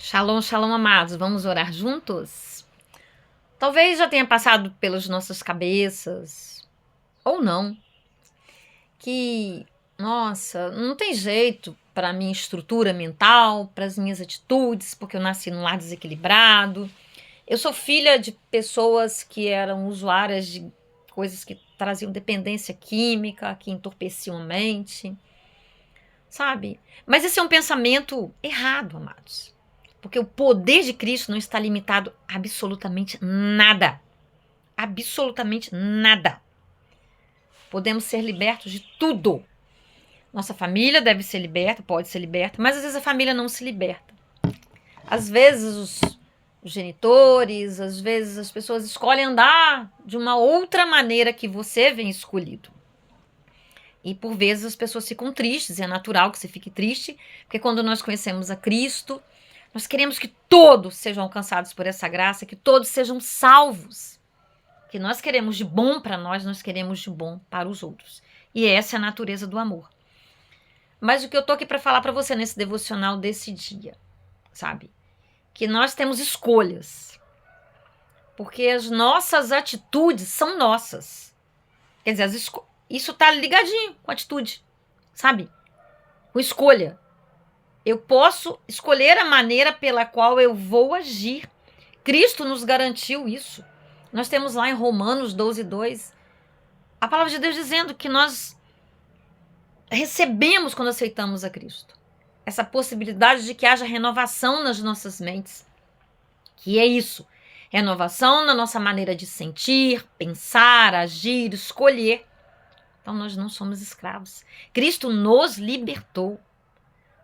Shalom, shalom, amados. Vamos orar juntos? Talvez já tenha passado pelas nossas cabeças, ou não, que, nossa, não tem jeito para a minha estrutura mental, para as minhas atitudes, porque eu nasci num lar desequilibrado. Eu sou filha de pessoas que eram usuárias de coisas que traziam dependência química, que entorpeciam a mente, sabe? Mas esse é um pensamento errado, amados. Porque o poder de Cristo não está limitado a absolutamente nada. Absolutamente nada. Podemos ser libertos de tudo. Nossa família deve ser liberta, pode ser liberta, mas às vezes a família não se liberta. Às vezes os genitores, às vezes as pessoas escolhem andar de uma outra maneira que você vem escolhido. E por vezes as pessoas ficam tristes, e é natural que você fique triste, porque quando nós conhecemos a Cristo, nós queremos que todos sejam alcançados por essa graça, que todos sejam salvos. Que nós queremos de bom para nós queremos de bom para os outros. E essa é a natureza do amor. Mas o que eu tô aqui para falar para você nesse devocional desse dia, sabe? Que nós temos escolhas. Porque as nossas atitudes são nossas. Quer dizer, isso tá ligadinho com atitude, sabe? Com escolha. Eu posso escolher a maneira pela qual eu vou agir. Cristo nos garantiu isso. Nós temos lá em Romanos 12:2, a palavra de Deus dizendo que nós recebemos quando aceitamos a Cristo. Essa possibilidade de que haja renovação nas nossas mentes. Que é isso. Renovação na nossa maneira de sentir, pensar, agir, escolher. Então nós não somos escravos. Cristo nos libertou.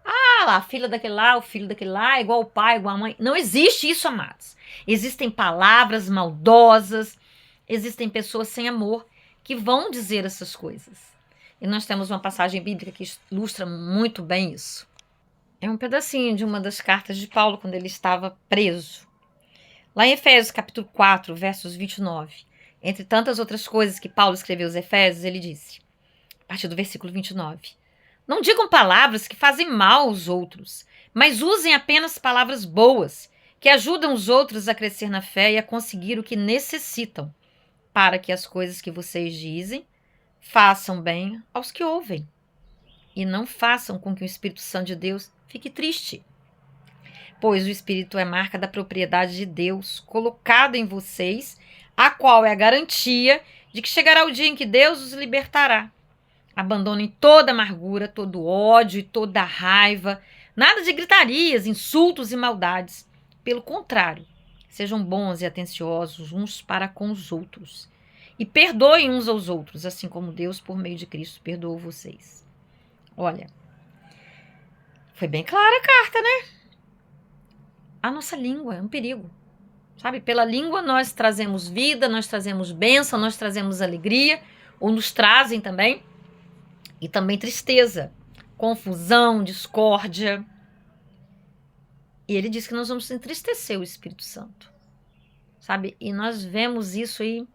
Ah lá, a filha daquele lá, o filho daquele lá, igual o pai, igual a mãe. Não existe isso, amados. Existem palavras maldosas, existem pessoas sem amor que vão dizer essas coisas. E nós temos uma passagem bíblica que ilustra muito bem isso. É um pedacinho de uma das cartas de Paulo quando ele estava preso. Lá em Efésios capítulo 4, versos 29. Entre tantas outras coisas que Paulo escreveu aos Efésios, ele disse, a partir do versículo 29. Não digam palavras que fazem mal aos outros, mas usem apenas palavras boas, que ajudam os outros a crescer na fé e a conseguir o que necessitam, para que as coisas que vocês dizem façam bem aos que ouvem. E não façam com que o Espírito Santo de Deus fique triste. Pois o Espírito é marca da propriedade de Deus, colocada em vocês, a qual é a garantia de que chegará o dia em que Deus os libertará. Abandonem toda amargura, todo ódio e toda raiva, nada de gritarias, insultos e maldades. Pelo contrário, sejam bons e atenciosos uns para com os outros. E perdoem uns aos outros, assim como Deus, por meio de Cristo, perdoou vocês. Olha, foi bem clara a carta, né? A nossa língua é um perigo. Sabe, pela língua nós trazemos vida, nós trazemos bênção, nós trazemos alegria, ou nos trazem também. E também tristeza, confusão, discórdia. E ele diz que nós vamos entristecer o Espírito Santo. Sabe? E nós vemos isso aí.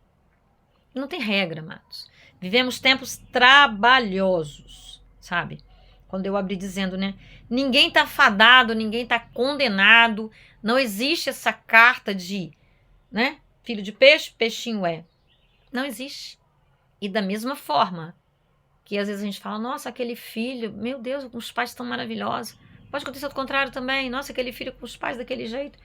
Não tem regra, amados. Vivemos tempos trabalhosos, sabe? Quando eu abri dizendo, né? Ninguém está fadado, ninguém está condenado. Não existe essa carta de, né? Filho de peixe, peixinho é. Não existe. E da mesma forma, que às vezes a gente fala, nossa, aquele filho, meu Deus, os pais estão maravilhosos. Pode acontecer o contrário também. Nossa, aquele filho com os pais daquele jeito.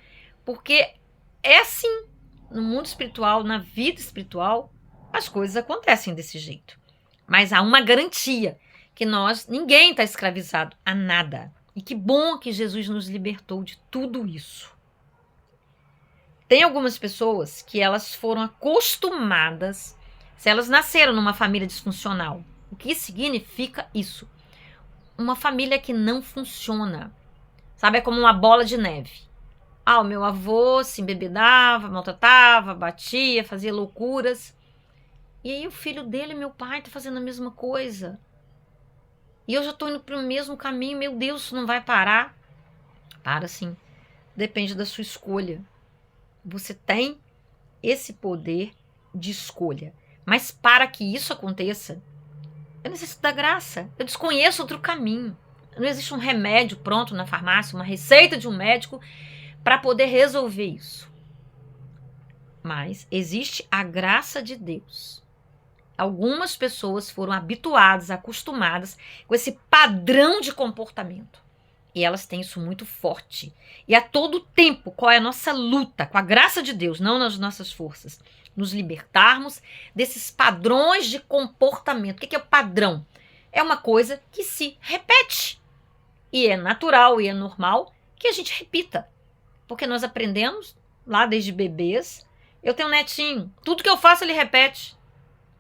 Porque é assim, no mundo espiritual, na vida espiritual, as coisas acontecem desse jeito. Mas há uma garantia que ninguém está escravizado a nada. E que bom que Jesus nos libertou de tudo isso. Tem algumas pessoas que elas foram acostumadas, se elas nasceram numa família disfuncional, o que significa isso? Uma família que não funciona. Sabe, é como uma bola de neve. Ah, o meu avô se embebedava, maltratava, batia, fazia loucuras. E aí o filho dele, meu pai, tá fazendo a mesma coisa. E eu já tô indo pro mesmo caminho, meu Deus, isso não vai parar. Para sim. Depende da sua escolha. Você tem esse poder de escolha. Mas para que isso aconteça, eu necessito da graça. Eu desconheço outro caminho. Não existe um remédio pronto na farmácia, uma receita de um médico para poder resolver isso. Mas existe a graça de Deus. Algumas pessoas foram habituadas, acostumadas com esse padrão de comportamento. E elas têm isso muito forte. E a todo tempo, qual é a nossa luta com a graça de Deus, não nas nossas forças? Nos libertarmos desses padrões de comportamento. O que é o padrão? É uma coisa que se repete. E é natural e é normal que a gente repita. Porque nós aprendemos lá desde bebês. Eu tenho um netinho, tudo que eu faço ele repete.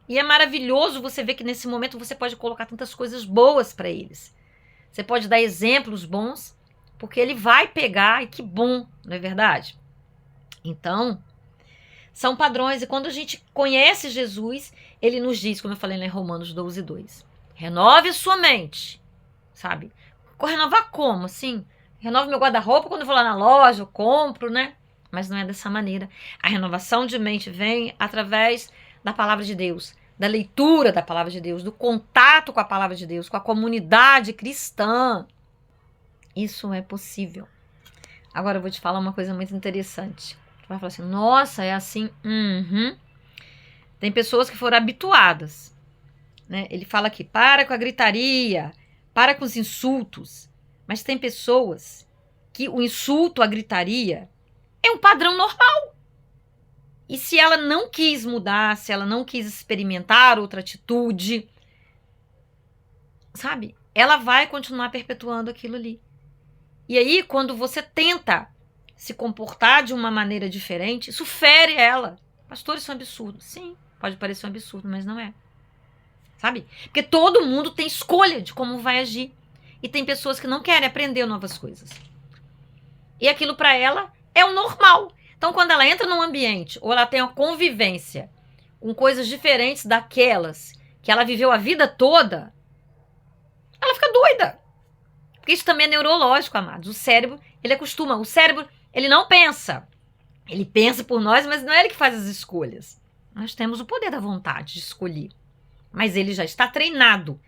E é maravilhoso você ver que nesse momento você pode colocar tantas coisas boas para eles. Você pode dar exemplos bons, porque ele vai pegar, e que bom, não é verdade? Então, são padrões, e quando a gente conhece Jesus, ele nos diz, como eu falei lá em Romanos 12:2, renove a sua mente, sabe? Renovar como? Assim, renove meu guarda-roupa quando eu vou lá na loja, eu compro, né? Mas não é dessa maneira. A renovação de mente vem através da palavra de Deus, da leitura da palavra de Deus, do contato com a palavra de Deus, com a comunidade cristã. Isso é possível. Agora eu vou te falar uma coisa muito interessante. Tu vai falar assim, nossa, é assim? Tem pessoas que foram habituadas, né? Ele fala aqui, para com a gritaria, para com os insultos. Mas tem pessoas que o insulto, a gritaria, é um padrão normal. E se ela não quis mudar, se ela não quis experimentar outra atitude, sabe? Ela vai continuar perpetuando aquilo ali. E aí, quando você tenta se comportar de uma maneira diferente, isso fere ela. Pastor, isso é um absurdo. Sim, pode parecer um absurdo, mas não é. Sabe? Porque todo mundo tem escolha de como vai agir. E tem pessoas que não querem aprender novas coisas. E aquilo para ela é o normal. Então, quando ela entra num ambiente, ou ela tem uma convivência com coisas diferentes daquelas que ela viveu a vida toda, ela fica doida. Porque isso também é neurológico, amados. O cérebro, ele acostuma. O cérebro, ele não pensa. Ele pensa por nós, mas não é ele que faz as escolhas. Nós temos o poder da vontade de escolher. Mas ele já está treinado.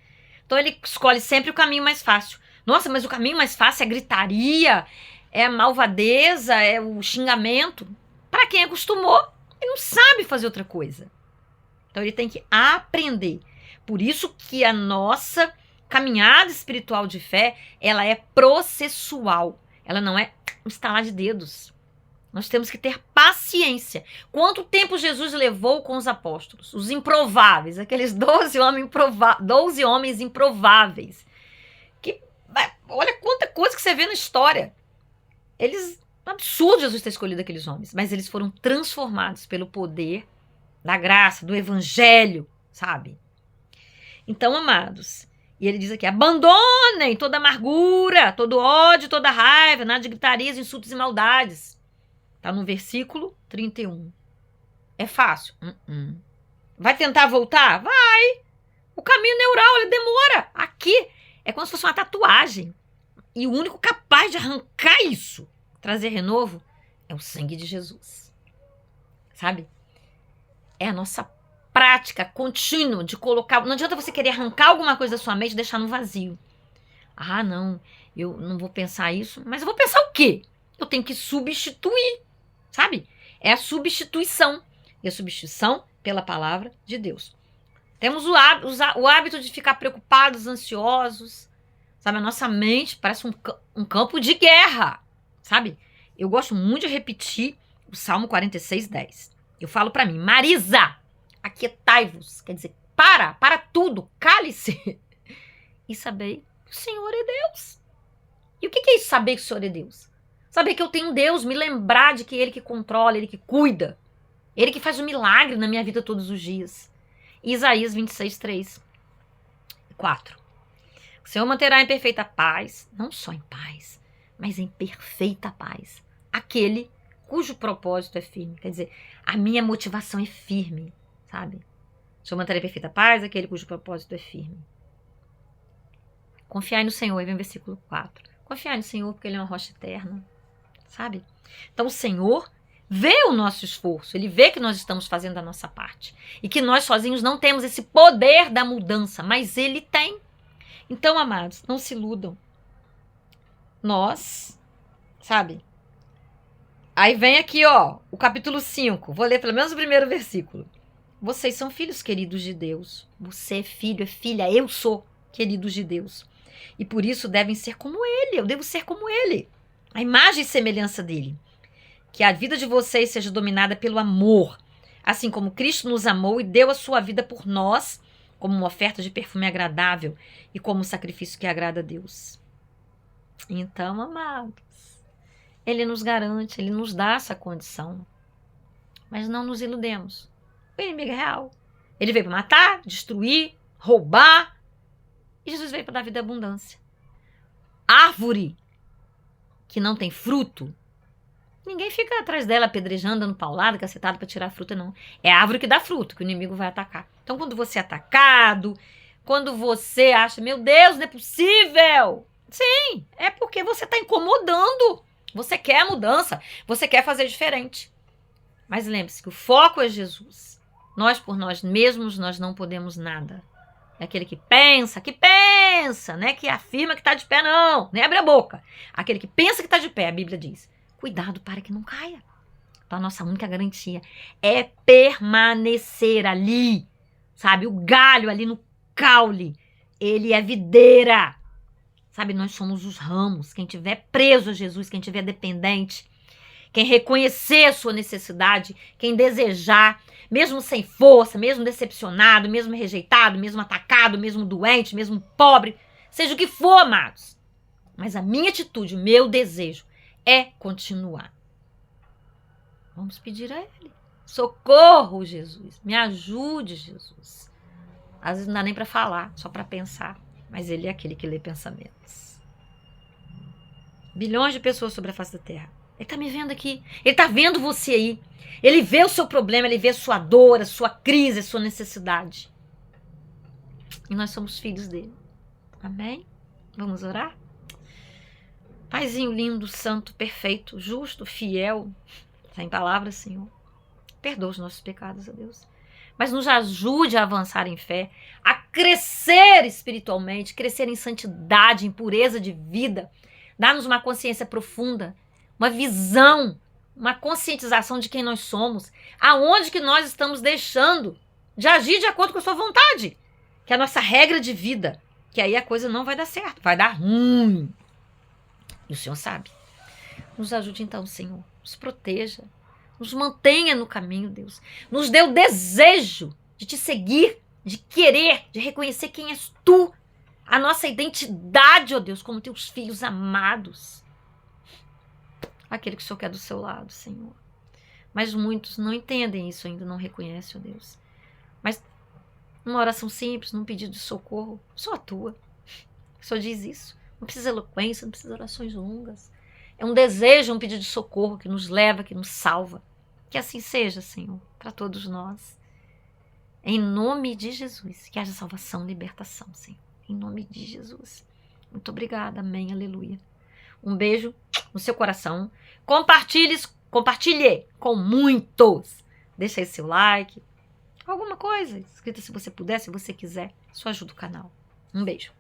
Então, ele escolhe sempre o caminho mais fácil. Nossa, mas o caminho mais fácil é a gritaria, é a malvadeza, é o xingamento. Para quem acostumou, ele não sabe fazer outra coisa. Então, ele tem que aprender. Por isso que a nossa caminhada espiritual de fé, ela é processual. Ela não é estalar de dedos. Nós temos que ter paciência. Quanto tempo Jesus levou com os apóstolos? Os improváveis, aqueles 12 homens improváveis. Que, olha quanta coisa que você vê na história. Absurdo Jesus ter escolhido aqueles homens, mas eles foram transformados pelo poder da graça, do evangelho, sabe? Então, amados, e ele diz aqui, abandonem toda amargura, todo ódio, toda raiva, nada de gritarias, insultos e maldades. Está no versículo 31. É fácil? Vai tentar voltar? Vai! O caminho neural, ele demora. Aqui é como se fosse uma tatuagem. E o único capaz de arrancar isso, trazer renovo, é o sangue de Jesus. Sabe? É a nossa prática contínua de colocar... Não adianta você querer arrancar alguma coisa da sua mente e deixar no vazio. Ah, não, eu não vou pensar isso. Mas eu vou pensar o quê? Eu tenho que substituir. Sabe? É a substituição. E a substituição pela palavra de Deus. Temos o hábito de ficar preocupados, ansiosos. Sabe? A nossa mente parece um campo de guerra. Sabe? Eu gosto muito de repetir o Salmo 46:10. Eu falo pra mim, Marisa, aquietai-vos. Quer dizer, para tudo, cale-se. E saber que o Senhor é Deus. E o que é isso, saber que o Senhor é Deus? Saber que eu tenho um Deus, me lembrar de que Ele que controla, Ele que cuida. Ele que faz um milagre na minha vida todos os dias. Isaías 26:3, 4. O Senhor manterá em perfeita paz, não só em paz, mas em perfeita paz, aquele cujo propósito é firme. Quer dizer, a minha motivação é firme, sabe? O Senhor manterá em perfeita paz, aquele cujo propósito é firme. Confiai no Senhor, aí vem o versículo 4. Confiai no Senhor porque Ele é uma rocha eterna. Sabe? Então o Senhor vê o nosso esforço, Ele vê que nós estamos fazendo a nossa parte e que nós sozinhos não temos esse poder da mudança, mas Ele tem. Então, amados, não se iludam. Nós, sabe, Aí vem aqui, ó, o capítulo 5. Vou ler pelo menos o primeiro versículo. Vocês são filhos queridos de Deus. Você é filho, é filha, eu sou queridos de Deus. E por isso devem ser como ele, eu devo ser como ele. A imagem e semelhança dele. Que a vida de vocês seja dominada pelo amor. Assim como Cristo nos amou e deu a sua vida por nós, como uma oferta de perfume agradável e como um sacrifício que agrada a Deus. Então, amados, ele nos garante, ele nos dá essa condição. Mas não nos iludemos. O inimigo é real. Ele veio para matar, destruir, roubar. E Jesus veio para dar vida e abundância. Árvore que não tem fruto, ninguém fica atrás dela apedrejando, dando paulada, cacetada para tirar a fruta, não. É a árvore que dá fruto, que o inimigo vai atacar. Então, quando você é atacado, quando você acha, meu Deus, não é possível. Sim, é porque você está incomodando. Você quer a mudança, você quer fazer diferente. Mas lembre-se que o foco é Jesus. Nós, por nós mesmos, nós não podemos nada. É aquele que pensa, né? Que afirma que está de pé, não. Nem abre a boca. Aquele que pensa que está de pé, a Bíblia diz. Cuidado para que não caia. Então, a nossa única garantia é permanecer ali. Sabe, o galho ali no caule. Ele é videira. Sabe, nós somos os ramos. Quem tiver preso a Jesus, quem tiver dependente, quem reconhecer a sua necessidade, quem desejar, mesmo sem força, mesmo decepcionado, mesmo rejeitado, mesmo atacado, mesmo doente, mesmo pobre, seja o que for, amados. Mas a minha atitude, o meu desejo é continuar. Vamos pedir a Ele. Socorro, Jesus. Me ajude, Jesus. Às vezes não dá nem para falar, só para pensar. Mas Ele é aquele que lê pensamentos. Bilhões de pessoas sobre a face da terra. Ele tá me vendo aqui. Ele tá vendo você aí. Ele vê o seu problema, ele vê a sua dor, a sua crise, a sua necessidade. E nós somos filhos dele. Amém? Vamos orar? Paizinho lindo, santo, perfeito, justo, fiel, sem palavras, Senhor. Perdoa os nossos pecados, ó Deus. Mas nos ajude a avançar em fé, a crescer espiritualmente, crescer em santidade, em pureza de vida. Dá-nos uma consciência profunda, uma visão, uma conscientização de quem nós somos, aonde que nós estamos deixando de agir de acordo com a sua vontade, que é a nossa regra de vida, que aí a coisa não vai dar certo, vai dar ruim. E o Senhor sabe. Nos ajude então, Senhor, nos proteja, nos mantenha no caminho, Deus. Nos dê o desejo de te seguir, de querer, de reconhecer quem és tu, a nossa identidade, ó Deus, como teus filhos amados. Aquele que o Senhor quer do seu lado, Senhor. Mas muitos não entendem isso ainda, não reconhecem, ó Deus. Mas numa oração simples, num pedido de socorro, só atua. O Senhor diz isso. Não precisa eloquência, não precisa orações longas. É um desejo, um pedido de socorro que nos leva, que nos salva. Que assim seja, Senhor, para todos nós. Em nome de Jesus, que haja salvação, libertação, Senhor. Em nome de Jesus. Muito obrigada, amém, aleluia. Um beijo no seu coração. Compartilhe com muitos. Deixa aí seu like. Alguma coisa escrita se você puder, se você quiser. Isso ajuda o canal. Um beijo.